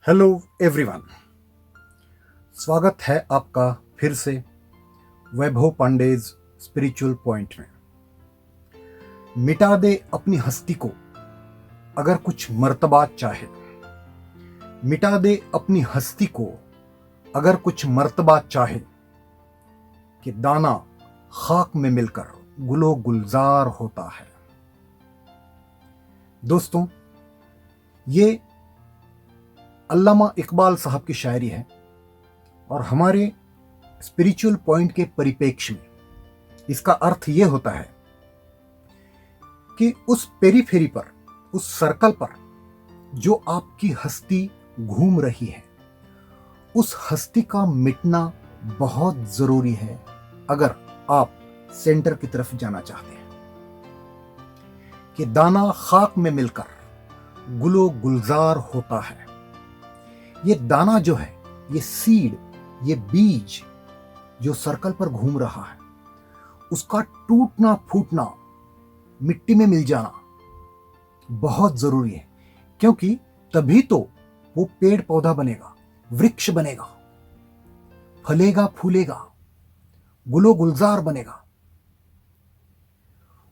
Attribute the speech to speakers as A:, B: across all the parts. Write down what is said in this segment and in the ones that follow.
A: Hello everyone. स्वागत है आपका फिर से वैभव पांडेज स्पिरिचुअल पॉइंट में। मिटा दे अपनी हस्ती को अगर कुछ मर्तबा चाहे, मिटा दे अपनी हस्ती को अगर कुछ मर्तबा चाहे, कि दाना खाक में मिलकर गुलो गुलजार होता है। दोस्तों, ये अल्लामा इकबाल साहब की शायरी है और हमारे स्पिरिचुअल पॉइंट के परिप्रेक्ष्य में इसका अर्थ ये होता है कि उस पेरीफेरी पर, उस सर्कल पर जो आपकी हस्ती घूम रही है, उस हस्ती का मिटना बहुत जरूरी है अगर आप सेंटर की तरफ जाना चाहते हैं। कि दाना खाक में मिलकर गुलो गुलजार होता है। ये दाना जो है, ये सीड, ये बीज जो सर्कल पर घूम रहा है, उसका टूटना फूटना, मिट्टी में मिल जाना बहुत जरूरी है, क्योंकि तभी तो वो पेड़ पौधा बनेगा, वृक्ष बनेगा, फलेगा फूलेगा, गुलो गुलजार बनेगा।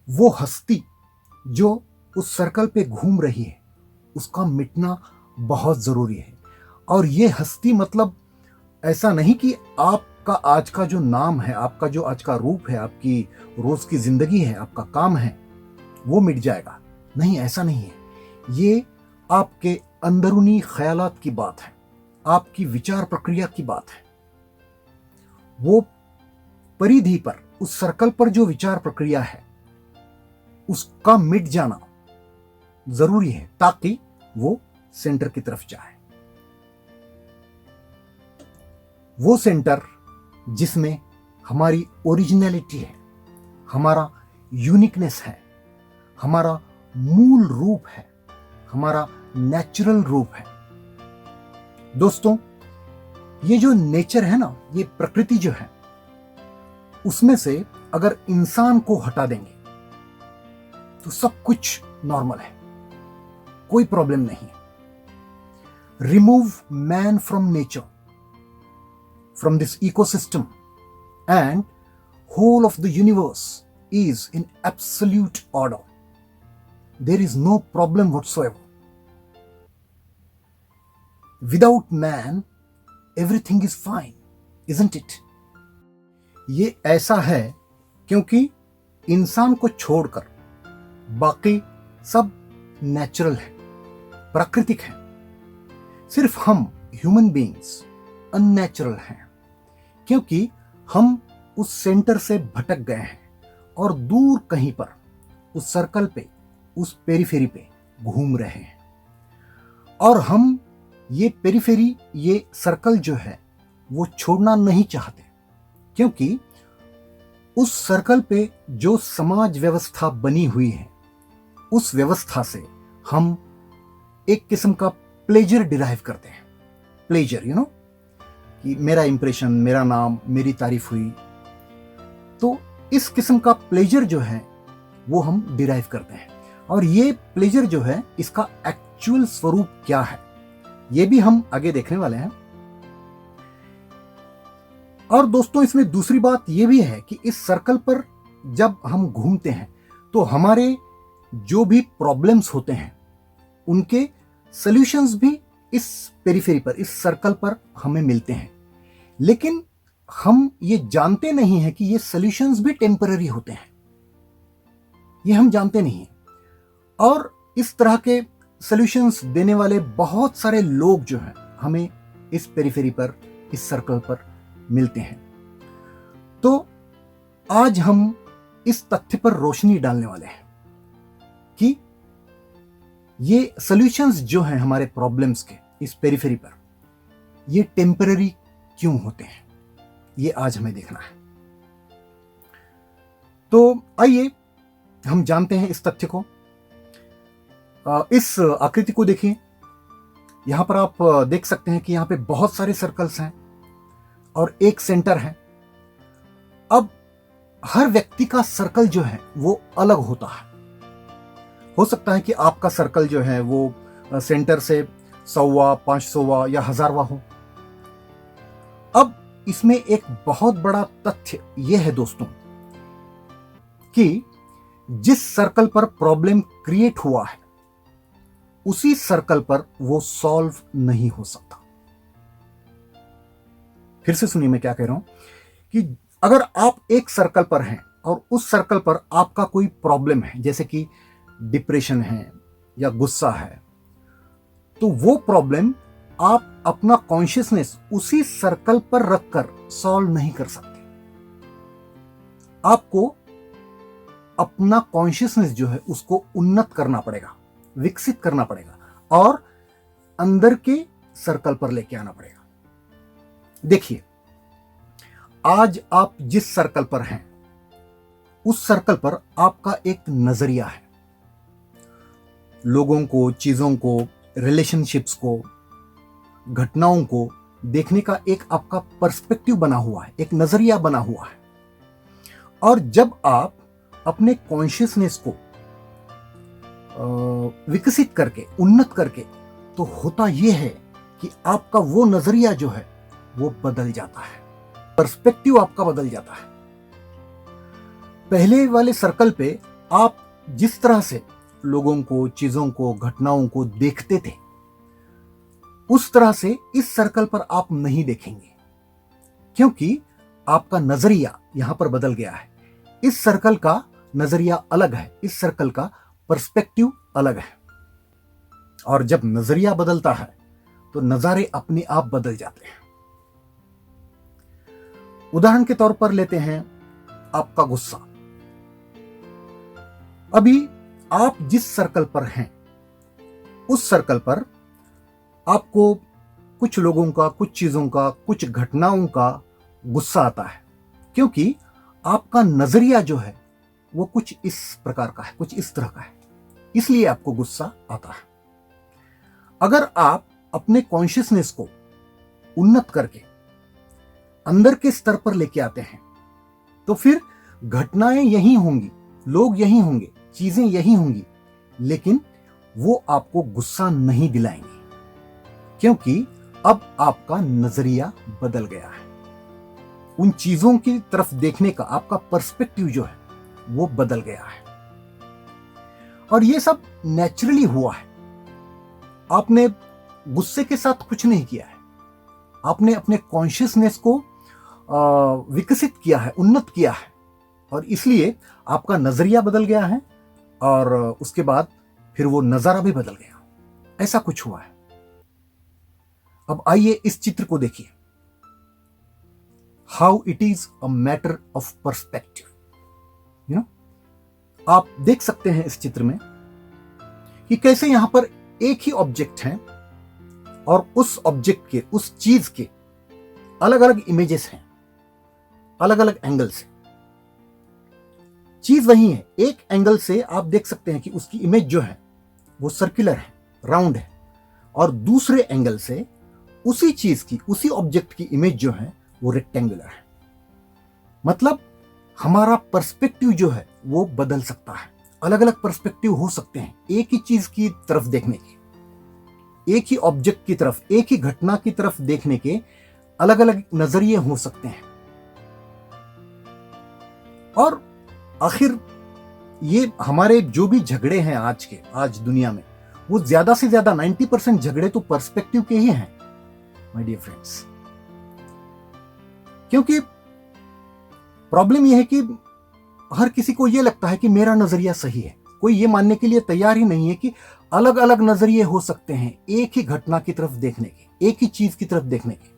A: वो हस्ती जो उस सर्कल पे घूम रही है, उसका मिटना बहुत जरूरी है। और ये हस्ती मतलब ऐसा नहीं कि आपका आज का जो नाम है, आपका जो आज का रूप है, आपकी रोज की जिंदगी है, आपका काम है, वो मिट जाएगा। नहीं, ऐसा नहीं है। ये आपके अंदरूनी ख्यालात की बात है, आपकी विचार प्रक्रिया की बात है। वो परिधि पर, उस सर्कल पर जो विचार प्रक्रिया है, उसका मिट जाना जरूरी है ताकि वो सेंटर की तरफ जाए। वो सेंटर जिसमें हमारी ओरिजिनलिटी है, हमारा यूनिकनेस है, हमारा मूल रूप है, हमारा नेचुरल रूप है। दोस्तों, ये जो नेचर है ना, ये प्रकृति जो है, उसमें से अगर इंसान को हटा देंगे तो सब कुछ नॉर्मल है, कोई प्रॉब्लम नहीं है। Remove man from nature, from this ecosystem, and whole of the universe is in absolute order. There is no problem whatsoever. Without man, everything is fine, isn't it? ये ऐसा है क्योंकि इंसान को छोड़कर बाकी सब नेचुरल है, प्राकृतिक है। सिर्फ हम ह्यूमन बीइंग्स अननेचुरल हैं, क्योंकि हम उस सेंटर से भटक गए हैं और दूर कहीं पर उस सर्कल पे, उस पेरीफेरी पे घूम रहे हैं। और हम ये पेरीफेरी, ये सर्कल जो है, वो छोड़ना नहीं चाहते, क्योंकि उस सर्कल पे जो समाज व्यवस्था बनी हुई है, उस व्यवस्था से हम एक किस्म का प्लेजर डिराइव करते हैं। प्लेजर, कि मेरा इंप्रेशन, मेरा नाम, मेरी तारीफ हुई, तो इस किस्म का प्लेजर जो है वो हम डिराइव करते हैं। और ये प्लेजर जो है, इसका एक्चुअल स्वरूप क्या है, ये भी हम आगे देखने वाले हैं। और दोस्तों, इसमें दूसरी बात ये भी है कि इस सर्कल पर जब हम घूमते हैं तो हमारे जो भी प्रॉब्लम्स होते हैं, उनके सॉल्यूशंस भी इस पेरीफेरी पर, इस सर्कल पर हमें मिलते हैं। लेकिन हम ये जानते नहीं हैं कि ये सॉल्यूशंस भी टेम्पररी होते हैं, ये हम जानते नहीं हैं। और इस तरह के सॉल्यूशंस देने वाले बहुत सारे लोग जो हैं, हमें इस पेरीफेरी पर, इस सर्कल पर मिलते हैं। तो आज हम इस तथ्य पर रोशनी डालने वाले हैं कि ये सॉल्यूशंस जो हैं हमारे प्रॉब्लम्स के इस पेरीफेरी पर, ये टेम्पररी क्यों होते हैं, ये आज हमें देखना है। तो आइए हम जानते हैं इस तथ्य को। इस आकृति को देखिए। यहां पर आप देख सकते हैं कि यहां पे बहुत सारे सर्कल्स हैं और एक सेंटर है। अब हर व्यक्ति का सर्कल जो है वो अलग होता है। हो सकता है कि आपका सर्कल जो है वो सेंटर से 100वां, 500वां या 1000वां हो। अब इसमें एक बहुत बड़ा तथ्य यह है दोस्तों कि जिस सर्कल पर प्रॉब्लम क्रिएट हुआ है उसी सर्कल पर वो सॉल्व नहीं हो सकता। फिर से सुनिए मैं क्या कह रहा हूं कि अगर आप एक सर्कल पर हैं और उस सर्कल पर आपका कोई प्रॉब्लम है, जैसे कि डिप्रेशन है या गुस्सा है, तो वो प्रॉब्लम आप अपना कॉन्शियसनेस उसी सर्कल पर रखकर सॉल्व नहीं कर सकते। आपको अपना कॉन्शियसनेस जो है उसको उन्नत करना पड़ेगा, विकसित करना पड़ेगा और अंदर के सर्कल पर लेके आना पड़ेगा। देखिए, आज आप जिस सर्कल पर हैं उस सर्कल पर आपका एक नजरिया है। लोगों को, चीजों को, रिलेशनशिप्स को, घटनाओं को देखने का एक आपका पर्सपेक्टिव बना हुआ है, एक नजरिया बना हुआ है। और जब आप अपने कॉन्शियसनेस को विकसित करके, उन्नत करके, तो होता यह है कि आपका वो नजरिया जो है वो बदल जाता है, पर्सपेक्टिव आपका बदल जाता है। पहले वाले सर्कल पे आप जिस तरह से लोगों को, चीजों को, घटनाओं को देखते थे उस तरह से इस सर्कल पर आप नहीं देखेंगे, क्योंकि आपका नजरिया यहां पर बदल गया है। इस सर्कल का नजरिया अलग है, इस सर्कल का पर्सपेक्टिव अलग है। और जब नजरिया बदलता है तो नजारे अपने आप बदल जाते हैं। उदाहरण के तौर पर लेते हैं आपका गुस्सा। अभी आप जिस सर्कल पर हैं उस सर्कल पर आपको कुछ लोगों का, कुछ चीजों का, कुछ घटनाओं का गुस्सा आता है, क्योंकि आपका नजरिया जो है वो कुछ इस प्रकार का है, कुछ इस तरह का है, इसलिए आपको गुस्सा आता है। अगर आप अपने कॉन्शियसनेस को उन्नत करके अंदर के स्तर पर लेके आते हैं तो फिर घटनाएं यही होंगी, लोग यही होंगे, चीजें यही होंगी, लेकिन वो आपको गुस्सा नहीं दिलाएंगे, क्योंकि अब आपका नजरिया बदल गया है। उन चीजों की तरफ देखने का आपका पर्सपेक्टिव जो है वो बदल गया है। और ये सब नेचुरली हुआ है। आपने गुस्से के साथ कुछ नहीं किया है, आपने अपने कॉन्शियसनेस को विकसित किया है, उन्नत किया है, और इसलिए आपका नजरिया बदल गया है और उसके बाद फिर वो नजारा भी बदल गया। ऐसा कुछ हुआ है। अब आइए इस चित्र को देखिए। How it is a matter of perspective. आप देख सकते हैं इस चित्र में कि कैसे यहां पर एक ही ऑब्जेक्ट है और उस ऑब्जेक्ट के, उस चीज के अलग अलग इमेजेस हैं, अलग अलग एंगल से। चीज वही है, एक एंगल से आप देख सकते हैं कि उसकी इमेज जो है वो सर्कुलर है, राउंड है, और दूसरे एंगल से उसी चीज की, उसी ऑब्जेक्ट की इमेज जो है वो रेक्टेंगुलर है। मतलब हमारा पर्सपेक्टिव जो है वो बदल सकता है। अलग अलग पर्सपेक्टिव हो सकते हैं एक ही चीज की तरफ देखने के, एक ही ऑब्जेक्ट की तरफ, एक ही घटना की तरफ देखने के अलग अलग नजरिए हो सकते हैं। और आखिर ये हमारे जो भी झगड़े हैं आज दुनिया में, वो ज्यादा से ज्यादा 90% झगड़े तो पर्सपेक्टिव के ही हैं माय डियर फ्रेंड्स। क्योंकि प्रॉब्लम यह है कि हर किसी को यह लगता है कि मेरा नजरिया सही है। कोई यह मानने के लिए तैयार ही नहीं है कि अलग अलग नजरिए हो सकते हैं एक ही घटना की तरफ देखने के, एक ही चीज की तरफ देखने के।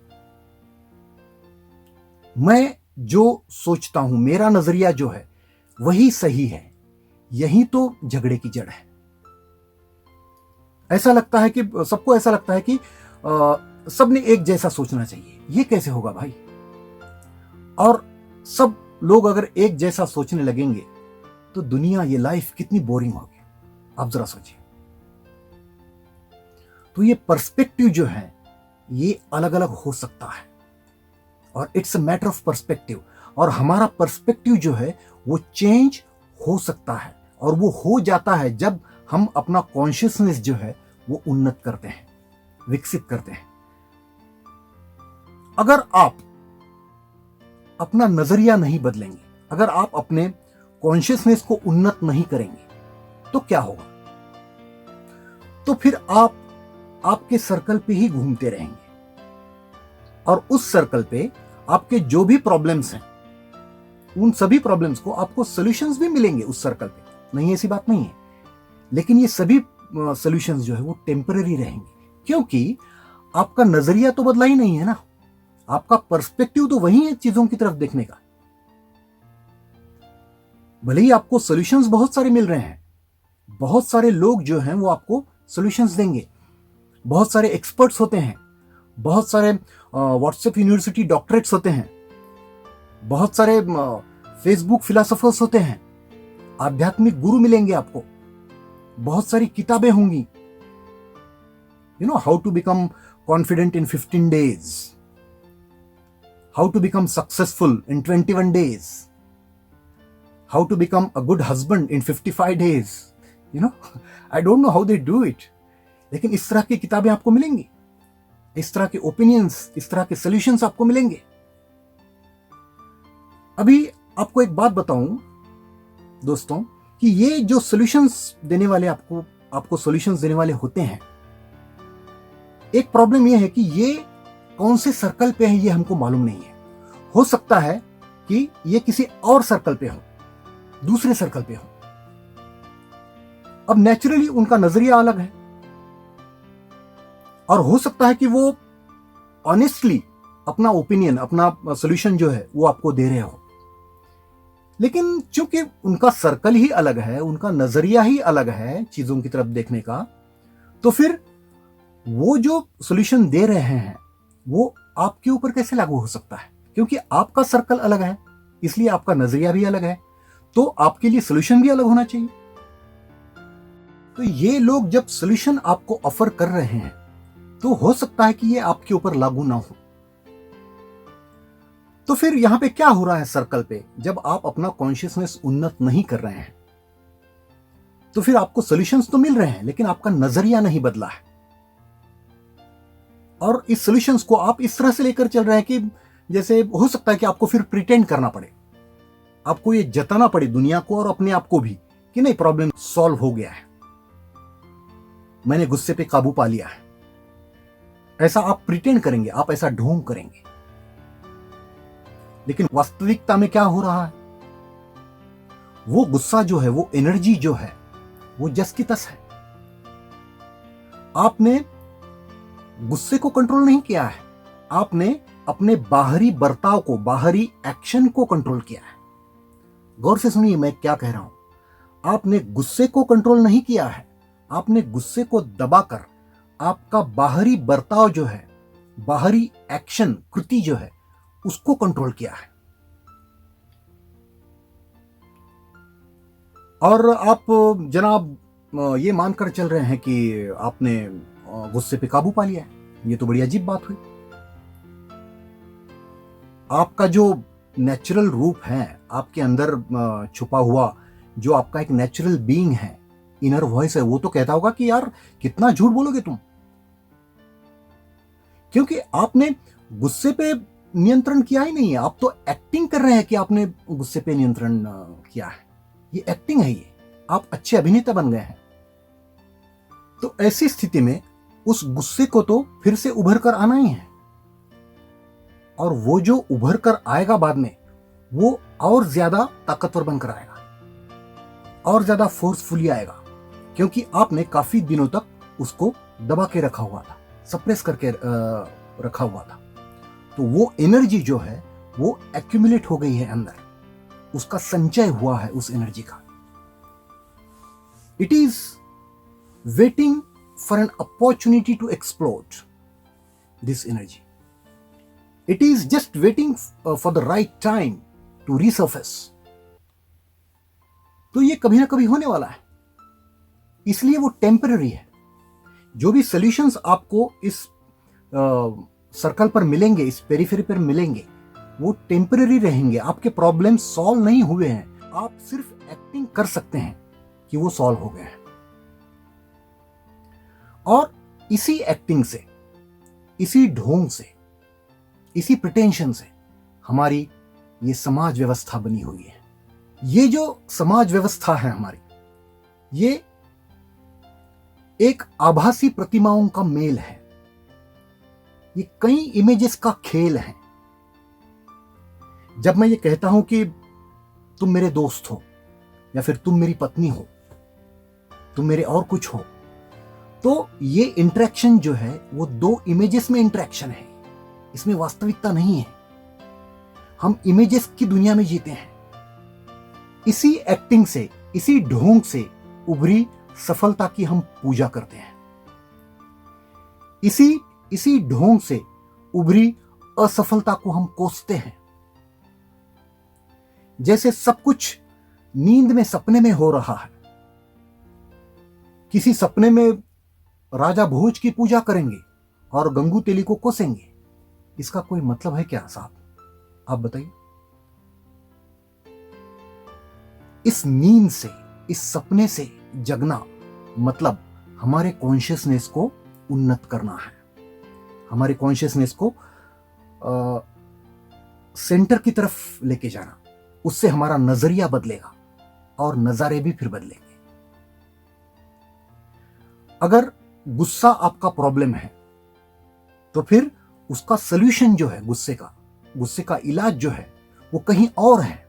A: मैं जो सोचता हूं, मेरा नजरिया जो है वही सही है, यही तो झगड़े की जड़ है। ऐसा लगता है कि सबको ऐसा लगता है कि सबने एक जैसा सोचना चाहिए। ये कैसे होगा भाई? और सब लोग अगर एक जैसा सोचने लगेंगे तो दुनिया, ये लाइफ कितनी बोरिंग होगी, आप जरा सोचिए। तो ये पर्सपेक्टिव जो है ये अलग अलग हो सकता है, और it's a matter of perspective. और हमारा पर्सपेक्टिव जो है वो चेंज हो सकता है, और वो हो जाता है जब हम अपना कॉन्शियसनेस जो है वो उन्नत करते हैं, विकसित करते हैं। अगर आप अपना नजरिया नहीं बदलेंगे, अगर आप अपने कॉन्शियसनेस को उन्नत नहीं करेंगे, तो क्या होगा? तो फिर आप आपके सर्कल पे ही घूमते रहेंगे और उस सर्कल पे आपके जो भी प्रॉब्लम्स हैं, उन सभी प्रॉब्लम्स को आपको सॉल्यूशंस भी मिलेंगे उस सर्कल पे, नहीं ऐसी बात नहीं है। लेकिन ये सभी सॉल्यूशंस जो है वो टेम्पररी रहेंगे, क्योंकि आपका नजरिया तो बदला ही नहीं है ना, आपका पर्सपेक्टिव तो वही है चीजों की तरफ देखने का। भले ही आपको सॉल्यूशंस बहुत सारे मिल रहे हैं, बहुत सारे लोग जो हैं वो आपको सॉल्यूशंस देंगे, बहुत सारे एक्सपर्ट्स होते हैं, बहुत सारे व्हाट्सएप यूनिवर्सिटी डॉक्टरेट्स होते हैं, बहुत सारे फेसबुक फिलोसोफर्स होते हैं, आध्यात्मिक गुरु मिलेंगे आपको, बहुत सारी किताबें होंगी, how to become confident in 15 days, how to become successful in 21 days, how to become a good husband in 55 days. I don't know how they do it, लेकिन इस तरह की किताबें आपको मिलेंगी, इस तरह के ओपिनियंस, इस तरह के सॉल्यूशंस आपको मिलेंगे। अभी आपको एक बात बताऊं दोस्तों, कि ये जो सॉल्यूशंस देने वाले आपको सॉल्यूशंस देने वाले होते हैं, एक प्रॉब्लम ये है कि ये कौन से सर्कल पे है ये हमको मालूम नहीं है। हो सकता है कि ये किसी और सर्कल पे हो, दूसरे सर्कल पे हो। अब नेचुरली उनका नजरिया अलग है, और हो सकता है कि वो ऑनेस्टली अपना ओपिनियन, अपना सॉल्यूशन जो है वो आपको दे रहे हो, लेकिन चूंकि उनका सर्कल ही अलग है, उनका नजरिया ही अलग है चीजों की तरफ देखने का, तो फिर वो जो सॉल्यूशन दे रहे हैं वो आपके ऊपर कैसे लागू हो सकता है? क्योंकि आपका सर्कल अलग है, इसलिए आपका नजरिया भी अलग है, तो आपके लिए सॉल्यूशन भी अलग होना चाहिए। तो ये लोग जब सॉल्यूशन आपको ऑफर कर रहे हैं, तो हो सकता है कि ये आपके ऊपर लागू ना हो। तो फिर यहां पे क्या हो रहा है सर्कल पे? जब आप अपना कॉन्शियसनेस उन्नत नहीं कर रहे हैं, तो फिर आपको सॉल्यूशंस तो मिल रहे हैं, लेकिन आपका नजरिया नहीं बदला है। और इस सॉल्यूशंस को आप इस तरह से लेकर चल रहे हैं कि जैसे हो सकता है कि आपको फिर प्रिटेंड करना पड़े, आपको ये जताना पड़े दुनिया को और अपने आप को भी कि नहीं, प्रॉब्लम सॉल्व हो गया है, मैंने गुस्से पे काबू पा लिया है। ऐसा आप प्रिटेंड करेंगे, आप ऐसा ढोंग करेंगे, लेकिन वास्तविकता में क्या हो रहा है? वो गुस्सा जो है, वो एनर्जी जो है, वो जस की तस है। आपने गुस्से को कंट्रोल नहीं किया है, आपने अपने बाहरी बर्ताव को, बाहरी एक्शन को कंट्रोल किया है। गौर से सुनिए मैं क्या कह रहा हूं। आपने गुस्से को कंट्रोल नहीं किया है, आपने गुस्से को दबाकर आपका बाहरी बर्ताव जो है, बाहरी एक्शन, कृति जो है, उसको कंट्रोल किया है। और आप जनाब ये मानकर चल रहे हैं कि आपने गुस्से पे काबू पा लिया है। ये तो बड़ी अजीब बात हुई। आपका जो नेचुरल रूप है, आपके अंदर छुपा हुआ जो आपका एक नेचुरल बीइंग है, इनर वॉइस है, वो तो कहता होगा कि यार कितना झूठ बोलोगे तुम, क्योंकि आपने गुस्से पे नियंत्रण किया ही नहीं है। आप तो एक्टिंग कर रहे हैं कि आपने गुस्से पे नियंत्रण किया है। ये एक्टिंग है, ये आप अच्छे अभिनेता बन गए हैं। तो ऐसी स्थिति में उस गुस्से को तो फिर से उभर कर आना ही है, और वो जो उभर कर आएगा बाद में, वो और ज्यादा ताकतवर बनकर आएगा, और ज्यादा फोर्सफुली आएगा, क्योंकि आपने काफी दिनों तक उसको दबा के रखा हुआ था, सप्रेस करके रखा हुआ था। तो वो एनर्जी जो है वो एक्यूमुलेट हो गई है अंदर, उसका संचय हुआ है उस एनर्जी का। It is waiting for an opportunity to explode this energy. It is just waiting for the right time to resurface. तो ये कभी ना कभी होने वाला है, इसलिए वो टेम्पररी है। जो भी सॉल्यूशंस आपको इस सर्कल पर मिलेंगे, इस पेरिफेरी पर मिलेंगे, वो टेम्पररी रहेंगे। आपके प्रॉब्लम सॉल्व नहीं हुए हैं, आप सिर्फ एक्टिंग कर सकते हैं कि वो सॉल्व हो गए हैं। और इसी एक्टिंग से, इसी ढोंग से, इसी प्रिटेंशन से हमारी ये समाज व्यवस्था बनी हुई है। ये जो समाज व्यवस्था है हमारी, ये एक आभासी प्रतिमाओं का मेल है। ये कई इमेजेस का खेल है। जब मैं ये कहता हूं कि तुम मेरे दोस्त हो, या फिर तुम मेरी पत्नी हो, तुम मेरे और कुछ हो, तो ये इंटरेक्शन जो है वो दो इमेजेस में इंटरेक्शन है, इसमें वास्तविकता नहीं है। हम इमेजेस की दुनिया में जीते हैं। इसी एक्टिंग से, इसी ढोंग से उभरी सफलता की हम पूजा करते हैं। इसी ढोंग से उभरी असफलता को हम कोसते हैं। जैसे सब कुछ नींद में, सपने में हो रहा है। किसी सपने में राजा भोज की पूजा करेंगे और गंगू तेली को कोसेंगे। इसका कोई मतलब है क्या साहब? आप बताइए। इस नींद से, इस सपने से जगना मतलब हमारे कॉन्शियसनेस को उन्नत करना है, हमारे कॉन्शियसनेस को सेंटर की तरफ लेके जाना। उससे हमारा नजरिया बदलेगा और नजारे भी फिर बदलेंगे। अगर गुस्सा आपका प्रॉब्लम है तो फिर उसका सॉल्यूशन जो है, गुस्से का इलाज जो है वो कहीं और है।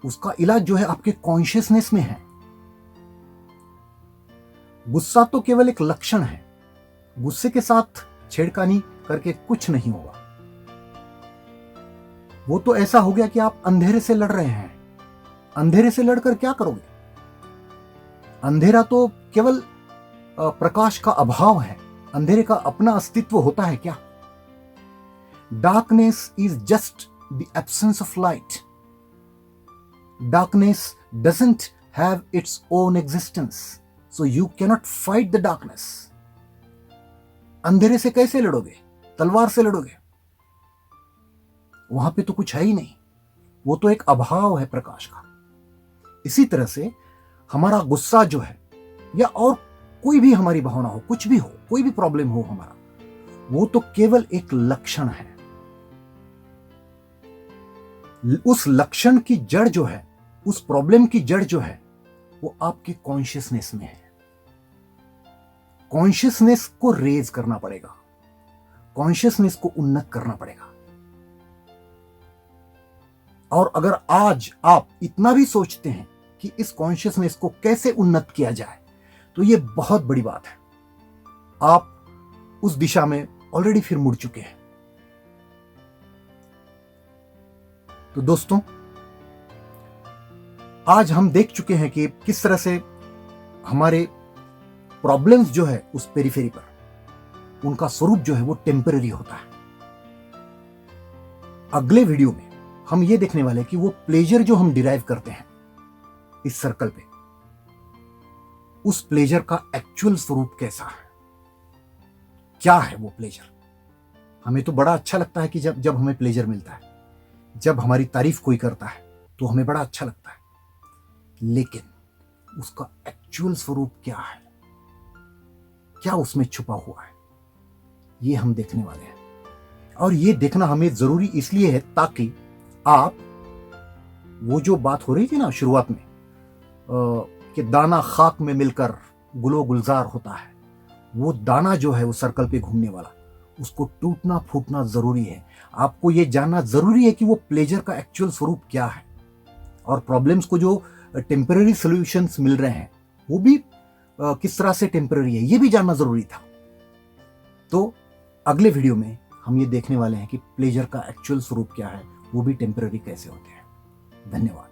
A: उसका इलाज जो है आपके कॉन्शियसनेस में है। गुस्सा तो केवल एक लक्षण है। गुस्से के साथ छेड़खानी करके कुछ नहीं होगा। वो तो ऐसा हो गया कि आप अंधेरे से लड़ रहे हैं। अंधेरे से लड़कर क्या करोगे? अंधेरा तो केवल प्रकाश का अभाव है। अंधेरे का अपना अस्तित्व होता है क्या? Darkness is just the absence of light. Darkness doesn't have its own existence, so you cannot fight the darkness. अंधेरे से कैसे लड़ोगे? तलवार से लड़ोगे? वहां पे तो कुछ है ही नहीं। वो तो एक अभाव है प्रकाश का। इसी तरह से हमारा गुस्सा जो है, या और कोई भी हमारी भावना हो, कुछ भी हो, कोई भी प्रॉब्लम हो हमारा, वो तो केवल एक लक्षण है। उस लक्षण की जड़ जो है, उस प्रॉब्लम की जड़ जो है, वो आपके कॉन्शियसनेस में है। कॉन्शियसनेस को रेज करना पड़ेगा, कॉन्शियसनेस को उन्नत करना पड़ेगा। और अगर आज आप इतना भी सोचते हैं कि इस कॉन्शियसनेस को कैसे उन्नत किया जाए, तो ये बहुत बड़ी बात है। आप उस दिशा में ऑलरेडी फिर मुड़ चुके हैं। तो दोस्तों, आज हम देख चुके हैं कि किस तरह से हमारे प्रॉब्लम्स जो है उस पेरिफेरी पर, उनका स्वरूप जो है वो टेम्पररी होता है। अगले वीडियो में हम ये देखने वाले हैं कि वो प्लेजर जो हम डिराइव करते हैं इस सर्कल पे, उस प्लेजर का एक्चुअल स्वरूप कैसा है, क्या है वो प्लेजर। हमें तो बड़ा अच्छा लगता है कि जब हमें प्लेजर मिलता है, जब हमारी तारीफ कोई करता है तो हमें बड़ा अच्छा लगता है, लेकिन उसका एक्चुअल स्वरूप क्या है, क्या उसमें छुपा हुआ है, ये हम देखने वाले हैं। और ये देखना हमें जरूरी इसलिए है ताकि आप, वो जो बात हो रही थी ना शुरुआत में कि दाना खाक में मिलकर गुलो गुलजार होता है, वो दाना जो है वो सर्कल पे घूमने वाला, उसको टूटना फूटना जरूरी है। आपको ये जानना जरूरी है कि वो प्लेजर का एक्चुअल स्वरूप क्या है, और प्रॉब्लम्स को जो टेम्पररी सॉल्यूशंस मिल रहे हैं वो भी किस तरह से टेम्पररी है, ये भी जानना जरूरी था। तो अगले वीडियो में हम ये देखने वाले हैं कि प्लेजर का एक्चुअल स्वरूप क्या है, वो भी टेम्पररी कैसे होते हैं। धन्यवाद।